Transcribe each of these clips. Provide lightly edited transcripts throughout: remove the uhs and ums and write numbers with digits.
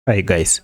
Hi guys,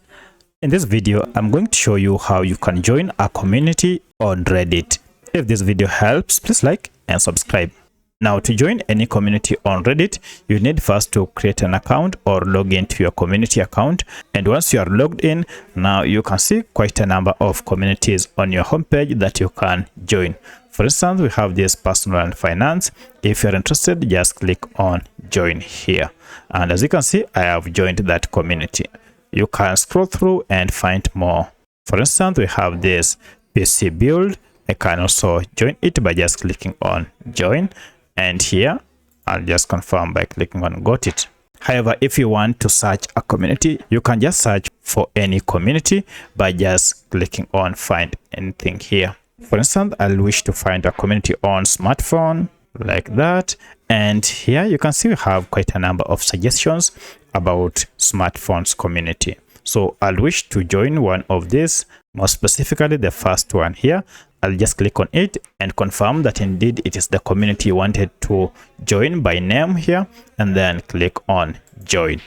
in this video I'm going to show you how you can join a community on Reddit. If this video helps, please like and subscribe. Now, to join any community on Reddit, you need first to create an account or log into your community account, and once you are logged in, now you can see quite a number of communities on your homepage that you can join. For instance, we have this personal and finance. If you're interested, just click on join here, and as you can see, I have joined that community. You can scroll through and find more. For instance, we have this PC build. I can also join it by just clicking on join, and here I'll just confirm by clicking on got it. However, if you want to search a community, you can just search for any community by just clicking on find anything here. For instance, I'll wish to find a community on smartphone like that, and here you can see we have quite a number of suggestions about smartphones community. So I'll wish to join one of these, more specifically the first one here. I'll just click on it and confirm that indeed it is the community you wanted to join by name here, and then click on join.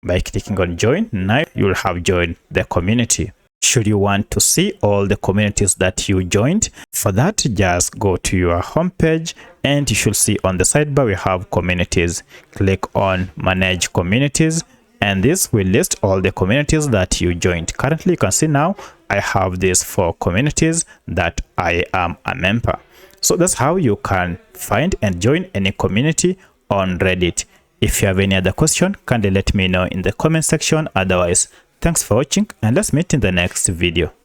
By clicking on join, now you'll have joined the community. Should you want to see all the communities that you joined, for that just go to your homepage and you should see on the sidebar we have communities. Click on manage communities, and this will list all the communities that you joined. Currently, you can see now I have these 4 communities that I am a member. So that's how you can find and join any community on Reddit. If you have any other question, kindly let me know in the comment section. Otherwise, thanks for watching, and let's meet in the next video.